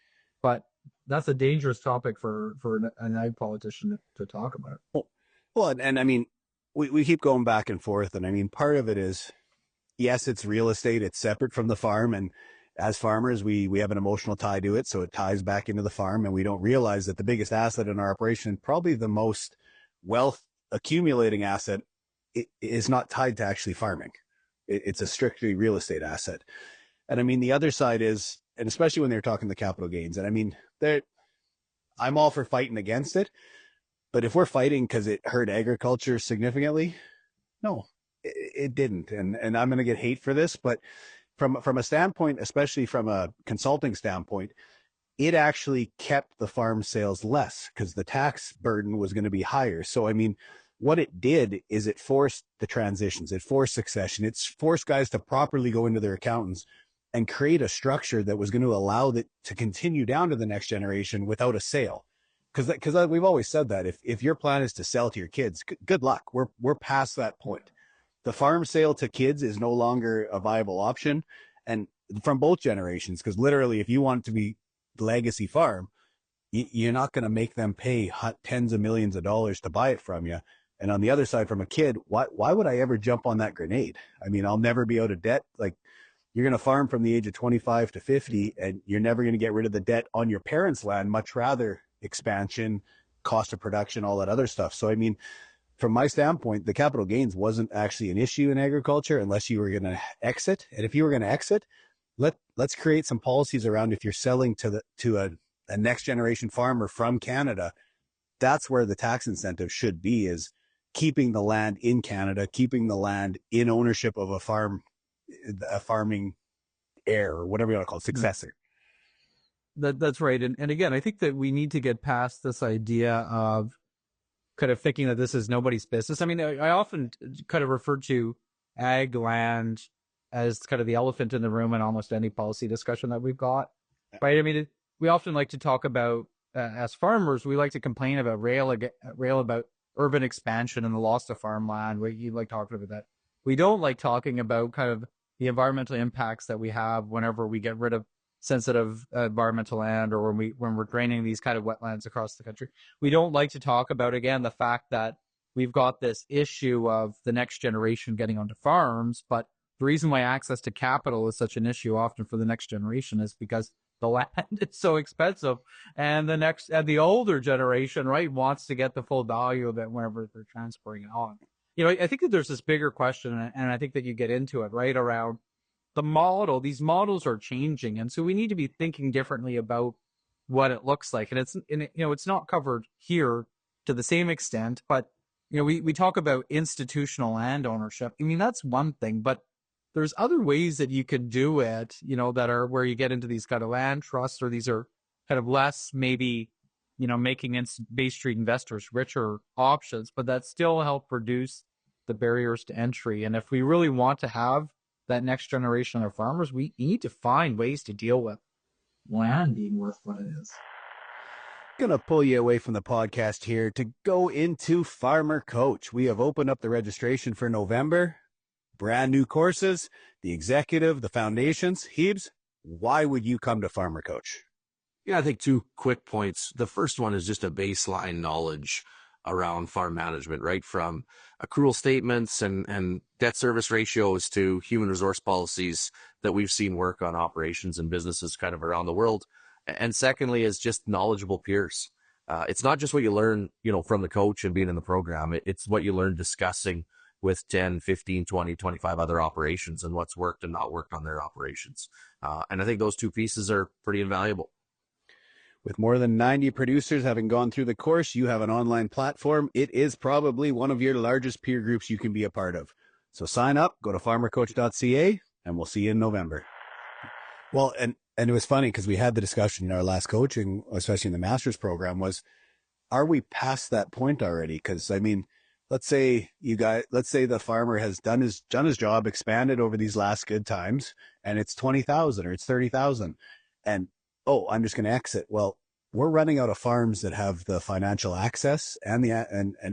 But that's a dangerous topic for an ag politician to talk about. Well, and I mean, we keep going back and forth. And I mean, part of it is, yes, it's real estate. It's separate from the farm. And as farmers, we have an emotional tie to it. So it ties back into the farm, and we don't realize that the biggest asset in our operation, probably the most wealth accumulating asset, is not tied to actually farming. It's a strictly real estate asset. And I mean, the other side is, and especially when they're talking the capital gains, and I mean, I'm all for fighting against it, but if we're fighting because it hurt agriculture significantly, no, it didn't. And I'm going to get hate for this, but from a standpoint, especially from a consulting standpoint, it actually kept the farm sales less because the tax burden was going to be higher. So, I mean, what it did is it forced the transitions, it forced succession, it's forced guys to properly go into their accountants and create a structure that was going to allow that to continue down to the next generation without a sale. Because we've always said that if your plan is to sell to your kids, good luck. We're past that point. The farm sale to kids is no longer a viable option, and from both generations. Because literally, if you want it to be legacy farm, you're not going to make them pay tens of millions of dollars to buy it from you. And on the other side, from a kid, why would I ever jump on that grenade? I mean, I'll never be out of debt. Like, you're going to farm from the age of 25 to 50, and you're never going to get rid of the debt on your parents' land, much rather expansion, cost of production, all that other stuff. So, I mean, from my standpoint, the capital gains wasn't actually an issue in agriculture unless you were going to exit. And if you were going to exit, let's create some policies around, if you're selling to a next generation farmer from Canada, that's where the tax incentive should be, is keeping the land in Canada, keeping the land in ownership of a farming heir, or whatever you want to call it, successor. That's right. And again, I think that we need to get past this idea of kind of thinking that this is nobody's business. I mean, I often kind of refer to ag land as kind of the elephant in the room in almost any policy discussion that we've got, right? I mean, we often like to talk about, as farmers, we like to complain about rail about urban expansion and the loss of farmland. You like talking about that. We don't like talking about kind of the environmental impacts that we have whenever we get rid of sensitive environmental land, or when we're draining these kind of wetlands across the country. We don't like to talk about, again, the fact that we've got this issue of the next generation getting onto farms. But the reason why access to capital is such an issue often for the next generation is because the land is so expensive, and the older generation, right, wants to get the full value of it whenever they're transferring it on. You know, I think that there's this bigger question, and I think that you get into it, right, around these models are changing. And so we need to be thinking differently about what it looks like. And it's not covered here to the same extent, but, we talk about institutional land ownership. I mean, that's one thing, but there's other ways that you could do it, that are where you get into these kind of land trusts, or these are kind of less maybe, making Bay Street investors richer options, but that still help reduce the barriers to entry. And if we really want to have that next generation of farmers, we need to find ways to deal with land being worth what it is. Gonna pull you away from the podcast here to go into Farmer Coach. We have opened up the registration for November. Brand new courses, the executive, the foundations. Heebs, why would you come to Farmer Coach? Yeah, I think 2 quick points. The first one is just a baseline knowledge around farm management, right? From accrual statements and debt service ratios to human resource policies that we've seen work on operations and businesses kind of around the world. And secondly is just knowledgeable peers. It's not just what you learn, from the coach and being in the program. It's what you learn discussing with 10, 15, 20, 25 other operations and what's worked and not worked on their operations. And I think those 2 pieces are pretty invaluable. With more than 90 producers having gone through the course, you have an online platform. It is probably one of your largest peer groups you can be a part of. So sign up, go to farmercoach.ca, and we'll see you in November. Well, and it was funny because we had the discussion in our last coaching, especially in the master's program, was, are we past that point already? Because, I mean, let's say the farmer has done his job, expanded over these last good times, and it's 20,000 or it's 30,000. And, I'm just going to exit. Well, we're running out of farms that have the financial access and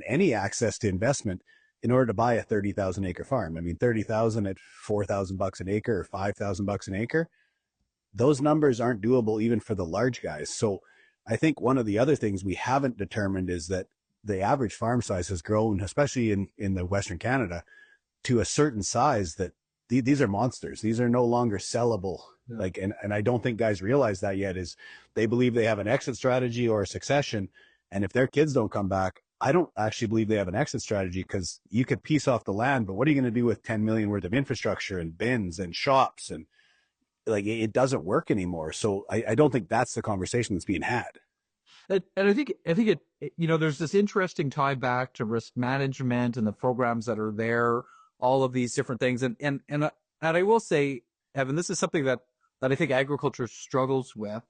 any access to investment in order to buy a 30,000 acre farm. I mean, 30,000 at $4,000 an acre or $5,000 an acre. Those numbers aren't doable even for the large guys. So I think one of the other things we haven't determined is that the average farm size has grown, especially in the Western Canada, to a certain size that these are monsters. These are no longer sellable. Yeah. And I don't think guys realize that yet. Is they believe they have an exit strategy or a succession. And if their kids don't come back, I don't actually believe they have an exit strategy, because you could piece off the land, but what are you going to do with 10 million worth of infrastructure and bins and shops? And it doesn't work anymore. So I don't think that's the conversation that's being had. And I think it there's this interesting tie back to risk management and the programs that are there, all of these different things. And I will say, Evan, this is something that I think agriculture struggles with.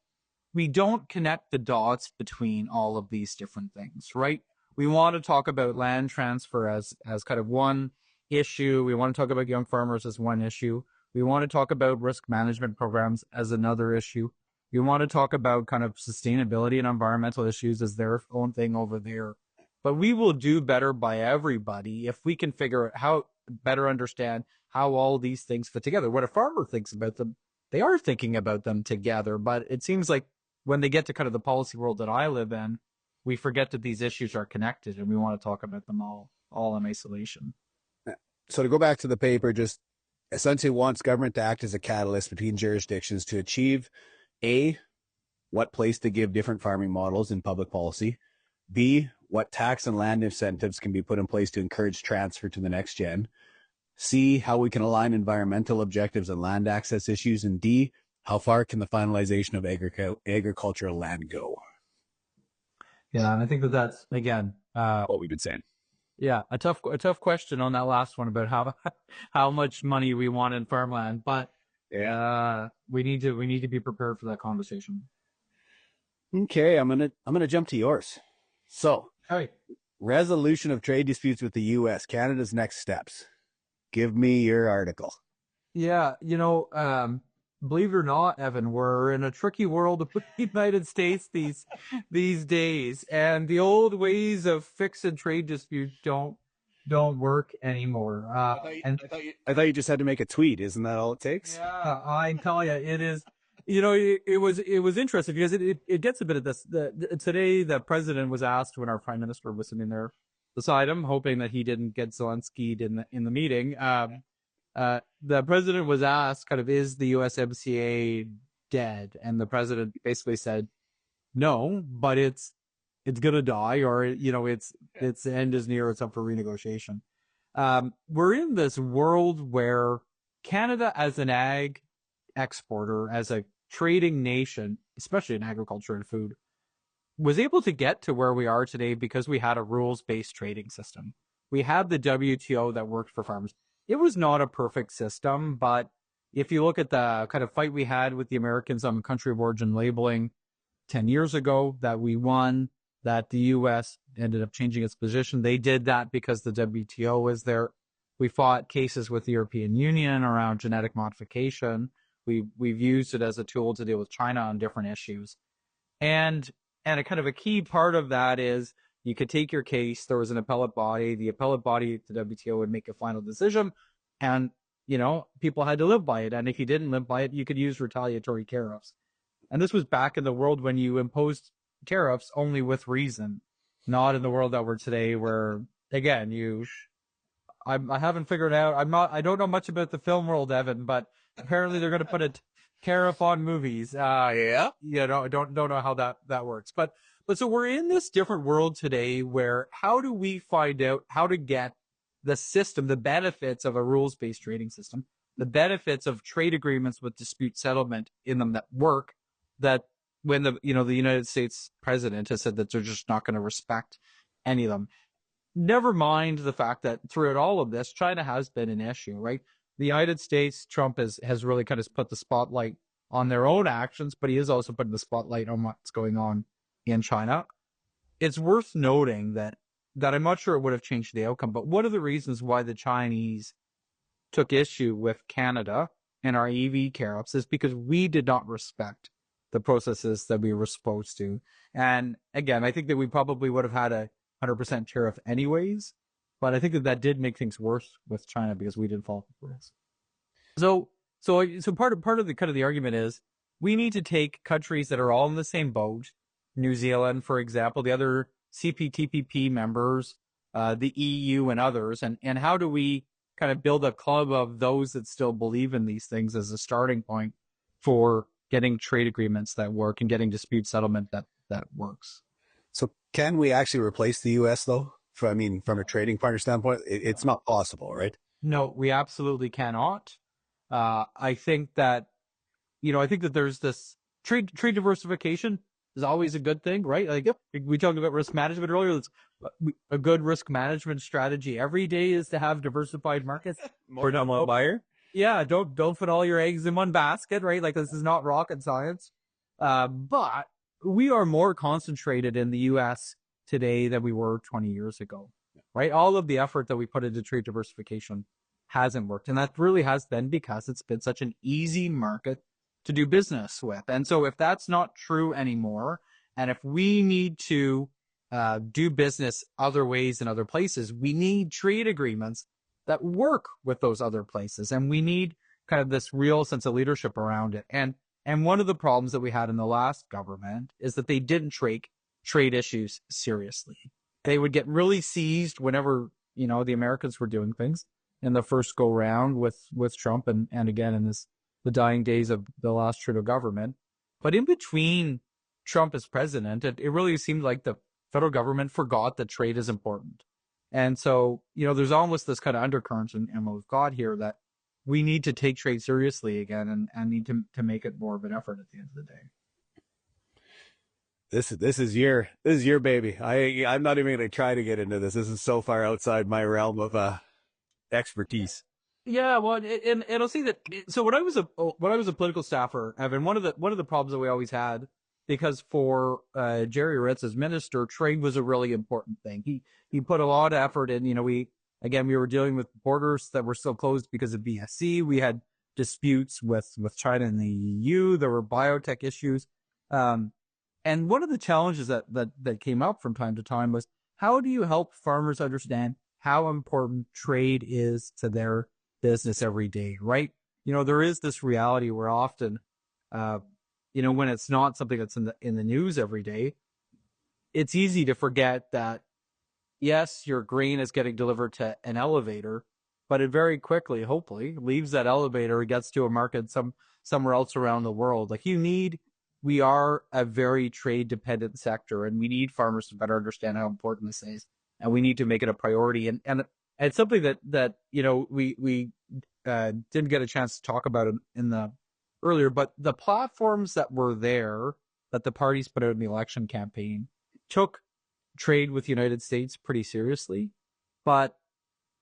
We don't connect the dots between all of these different things, right? We want to talk about land transfer as kind of one issue. We want to talk about young farmers as one issue. We want to talk about risk management programs as another issue. We want to talk about kind of sustainability and environmental issues as their own thing over there. But we will do better by everybody if we can figure out better understand how all these things fit together. When a farmer thinks about them, they are thinking about them together. But it seems like when they get to kind of the policy world that I live in, we forget that these issues are connected, and we want to talk about them all in isolation. So to go back to the paper, just essentially wants government to act as a catalyst between jurisdictions to achieve A, what place to give different farming models in public policy, B, what tax and land incentives can be put in place to encourage transfer to the next gen, C, how we can align environmental objectives and land access issues, and D, how far can the finalization of agricultural land go? Yeah, and I think that's, again, what we've been saying. Yeah, a tough question on that last one about how much money we want in farmland, but we need to be prepared for that conversation. Okay, I'm gonna jump to yours. So, resolution of trade disputes with the U.S. Canada's next steps. Give me your article. Yeah, believe it or not, Evan, we're in a tricky world of the United States these days, and the old ways of fixing trade disputes don't work anymore. I thought you just had to make a tweet. Isn't that all it takes? Yeah, I tell you, it is. It was interesting because it gets a bit of this. Today, the president was asked when our prime minister was sitting there beside him, hoping that he didn't get Zelensky'd in the meeting. The president was asked, kind of, is the USMCA dead? And the president basically said, no, but it's gonna die, or its end is near. It's up for renegotiation. We're in this world where Canada as an ag exporter, as a trading nation, especially in agriculture and food, was able to get to where we are today because we had a rules-based trading system. We had the WTO that worked for farmers. It was not a perfect system, but if you look at the kind of fight we had with the Americans on country of origin labeling 10 years ago that we won, that the U.S. ended up changing its position. They did that because the WTO was there. We fought cases with the European Union around genetic modification. We've used it as a tool to deal with China on different issues. And a kind of a key part of that is you could take your case. There was an appellate body. The appellate body, the WTO, would make a final decision. And, people had to live by it. And if you didn't live by it, you could use retaliatory tariffs. And this was back in the world when you imposed tariffs only with reason, not in the world that we're today where, again, I haven't figured out, I don't know much about the film world, Evan, but apparently they're going to put a tariff on movies. Yeah. I don't know how that works. But so we're in this different world today where how do we find out how to get the system, the benefits of a rules-based trading system, the benefits of trade agreements with dispute settlement in them that work, that when the United States president has said that they're just not going to respect any of them. Never mind the fact that throughout all of this, China has been an issue, right? The United States, Trump has really kind of put the spotlight on their own actions, but he is also putting the spotlight on what's going on in China. It's worth noting that I'm not sure it would have changed the outcome, but one of the reasons why the Chinese took issue with Canada and our EV tariffs is because we did not respect the processes that we were supposed to. And again, I think that we probably would have had a 100% tariff anyways, but I think that did make things worse with China because we didn't follow the rules. So part of the kind of the argument is we need to take countries that are all in the same boat, New Zealand, for example, the other CPTPP members, the EU and others, and how do we kind of build a club of those that still believe in these things as a starting point for getting trade agreements that work and getting dispute settlement that works. So can we actually replace the U.S. though? From a trading partner standpoint, it's not possible, right? No, we absolutely cannot. I think that there's this trade diversification is always a good thing, right? Like we talked about risk management earlier. A good risk management strategy every day is to have diversified markets. More than one buyer. Yeah, don't put all your eggs in one basket, right? Like this is not rocket science. But we are more concentrated in the U.S. today than we were 20 years ago, right? All of the effort that we put into trade diversification hasn't worked. And that really has been because it's been such an easy market to do business with. And so if that's not true anymore, and if we need to do business other ways in other places, we need trade agreements that work with those other places. And we need kind of this real sense of leadership around it. And one of the problems that we had in the last government is that they didn't take trade issues seriously. They would get really seized whenever, the Americans were doing things in the first go round with Trump and again in the dying days of the last Trudeau government. But in between Trump as president, it really seemed like the federal government forgot that trade is important. And so, there's almost this kind of undercurrent in what we've got here that we need to take trade seriously again and need to make it more of an effort at the end of the day. This is your baby. I'm not even going to try to get into this. This is so far outside my realm of expertise. Yeah, well, and I'll say that. So when I was a political staffer, Evan, one of the problems that we always had, because for Jerry Ritz as minister, trade was a really important thing. He put a lot of effort in. We were dealing with borders that were still closed because of BSC. We had disputes with China and the EU. There were biotech issues. And one of the challenges that came up from time to time was, how do you help farmers understand how important trade is to their business every day, right? There is this reality where often, when it's not something that's in the news every day, it's easy to forget that, yes, your grain is getting delivered to an elevator, but it very quickly, hopefully, leaves that elevator and gets to a market somewhere else around the world. Like we are a very trade dependent sector, and we need farmers to better understand how important this is, and we need to make it a priority. And it's something that we didn't get a chance to talk about it in the earlier, but the platforms that were there that the parties put out in the election campaign took trade with the United States pretty seriously. But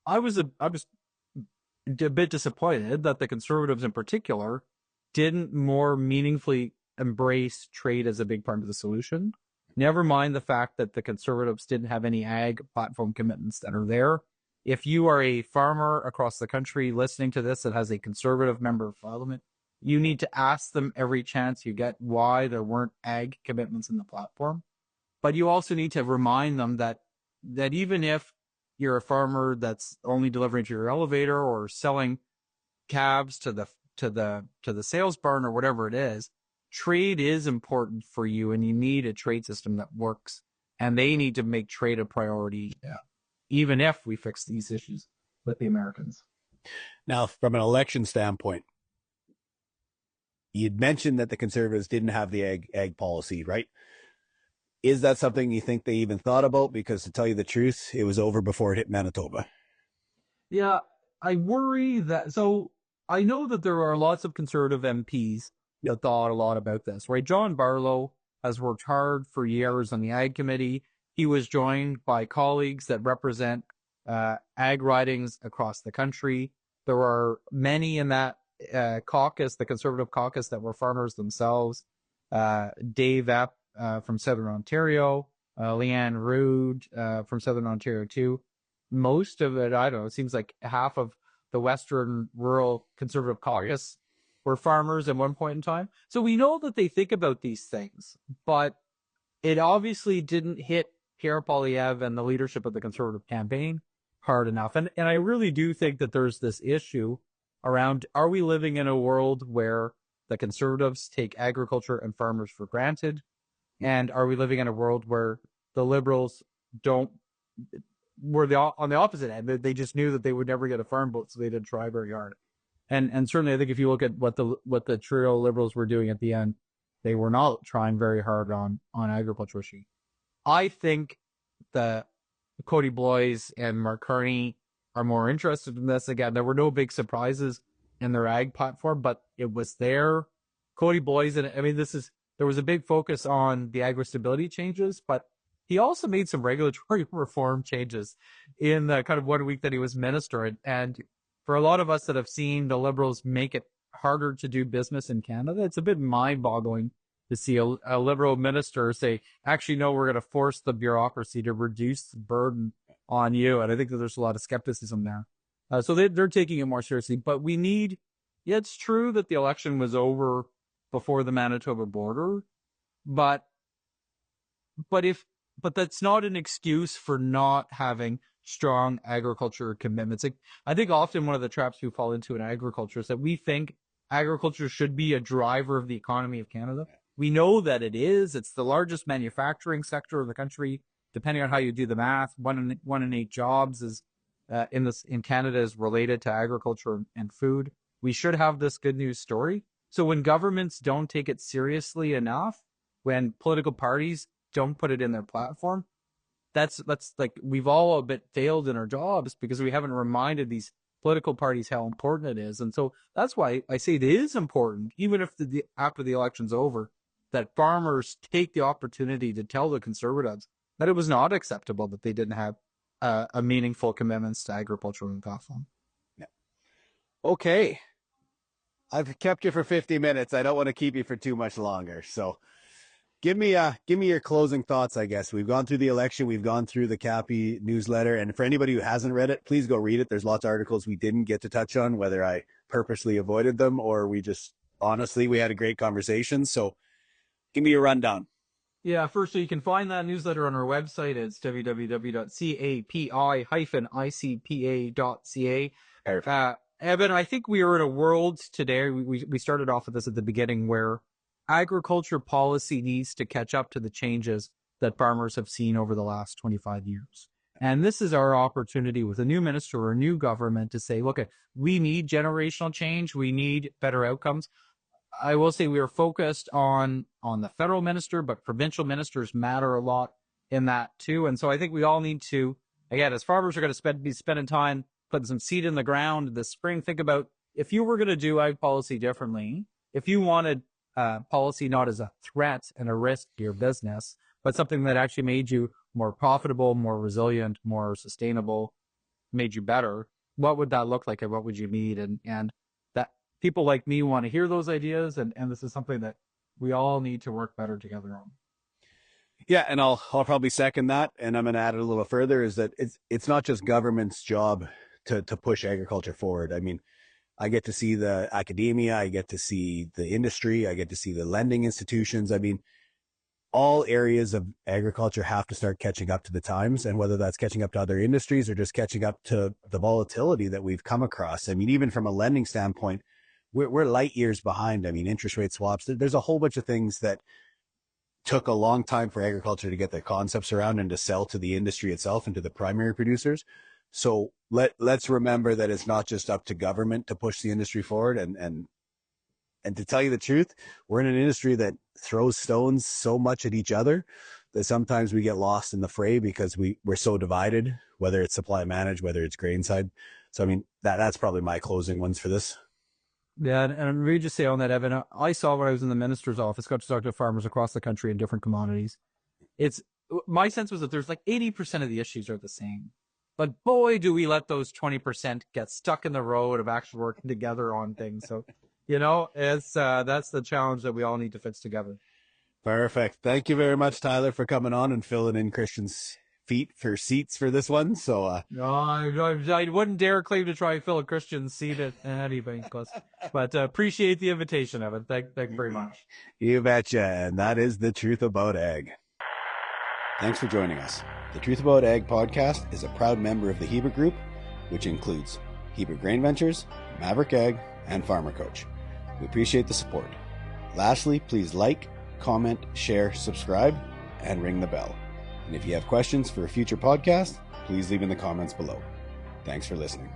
I was a bit disappointed that the Conservatives in particular didn't more meaningfully embrace trade as a big part of the solution. Never mind the fact that the Conservatives didn't have any ag platform commitments that are there. If you are a farmer across the country listening to this that has a Conservative member of Parliament, you need to ask them every chance you get why there weren't ag commitments in the platform. But you also need to remind them that even if you're a farmer that's only delivering to your elevator or selling calves to the sales barn or whatever it is, trade is important for you, and you need a trade system that works. And they need to make trade a priority, even if we fix these issues with the Americans. Now, from an election standpoint, you'd mentioned that the Conservatives didn't have the ag policy, right? Is that something you think they even thought about? Because to tell you the truth, it was over before it hit Manitoba. Yeah, I worry that. So I know that there are lots of Conservative MPs that thought a lot about this, right? John Barlow has worked hard for years on the Ag Committee. He was joined by colleagues that represent ag ridings across the country. There are many in that caucus, the Conservative caucus, that were farmers themselves. Dave Epp from Southern Ontario, Leanne Rood from Southern Ontario too. Most of it, I don't know, it seems like half of the Western rural Conservative caucus were farmers at one point in time. So we know that they think about these things, but it obviously didn't hit Pierre Poilievre and the leadership of the Conservative campaign hard enough. And I really do think that there's this issue around, are we living in a world where the Conservatives take agriculture and farmers for granted? And are we living in a world where the Liberals on the opposite end? They just knew that they would never get a farm vote, so they didn't try very hard. And certainly, I think if you look at what the trio Liberals were doing at the end, they were not trying very hard on agriculture issue. I think the Cody Bloys and Mark Carney are more interested in this. Again, there were no big surprises in their ag platform, but it was there. Cody Bloys, and I mean, there was a big focus on the agri-stability changes, but he also made some regulatory reform changes in the kind of 1 week that he was minister. And for a lot of us that have seen the Liberals make it harder to do business in Canada, it's a bit mind-boggling to see a Liberal minister say, actually, no, we're going to force the bureaucracy to reduce the burden on you. And I think that there's a lot of skepticism there. So they're taking it more seriously. But it's true that the election was over before the Manitoba border, but that's not an excuse for not having strong agriculture commitments. I think often one of the traps we fall into in agriculture is that we think agriculture should be a driver of the economy of Canada. We know that it is. It's the largest manufacturing sector of the country. Depending on how you do the math, 1 in 8 jobs is in Canada is related to agriculture and food. We should have this good news story. So when governments don't take it seriously enough, when political parties don't put it in their platform, that's like we've all a bit failed in our jobs because we haven't reminded these political parties how important it is. And so that's why I say it is important, even if after the election's over, that farmers take the opportunity to tell the Conservatives that it was not acceptable that they didn't have a meaningful commitments to agriculture and platform. Yeah. Okay. I've kept you for 50 minutes. I don't want to keep you for too much longer. So give me your closing thoughts, I guess. We've gone through the election. We've gone through the CAPI newsletter. And for anybody who hasn't read it, please go read it. There's lots of articles we didn't get to touch on, whether I purposely avoided them or we had a great conversation. So give me your rundown. Yeah, firstly, you can find that newsletter on our website. It's www.capi-icpa.ca. Evan, I think we are in a world today, we started off with this at the beginning, where agriculture policy needs to catch up to the changes that farmers have seen over the last 25 years. And this is our opportunity with a new minister or a new government to say, look, we need generational change. We need better outcomes. I will say we are focused on the federal minister, but provincial ministers matter a lot in that too. And so I think we all need to, again, as farmers are going to be spending time putting some seed in the ground this spring, think about if you were going to do ag policy differently, if you wanted policy not as a threat and a risk to your business, but something that actually made you more profitable, more resilient, more sustainable, made you better, what would that look like and what would you need? And that people like me want to hear those ideas. And this is something that we all need to work better together on. Yeah, and I'll probably second that, and I'm going to add it a little further, is that it's not just government's job to push agriculture forward. I mean, I get to see the academia, I get to see the industry, I get to see the lending institutions. I mean, all areas of agriculture have to start catching up to the times, and whether that's catching up to other industries or just catching up to the volatility that we've come across. I mean, even from a lending standpoint, we're light years behind. I mean, interest rate swaps, there's a whole bunch of things that took a long time for agriculture to get the concepts around and to sell to the industry itself and to the primary producers. So let's remember that it's not just up to government to push the industry forward. And to tell you the truth, we're in an industry that throws stones so much at each other that sometimes we get lost in the fray because we're so divided, whether it's supply managed, whether it's grain side. So, I mean, that's probably my closing ones for this. Yeah, and we just say on that, Evan, I saw when I was in the minister's office, got to talk to farmers across the country in different commodities. My sense was that there's like 80% of the issues are the same. But boy, do we let those 20% get stuck in the road of actually working together on things. So, it's that's the challenge that we all need to fix together. Perfect. Thank you very much, Tyler, for coming on and filling in Christian's seats for this one. So no, I wouldn't dare claim to try and fill a Christian seat at any bank class, but appreciate the invitation, Evan. Thank you very much. You betcha. And that is The Truth About Ag. Thanks for joining us. The Truth About Ag podcast is a proud member of the Heber Group, which includes Heber Grain Ventures, Maverick Ag, and Farmer Coach. We appreciate the support. Lastly, please like, comment, share, subscribe, and ring the bell. And if you have questions for a future podcast, please leave in the comments below. Thanks for listening.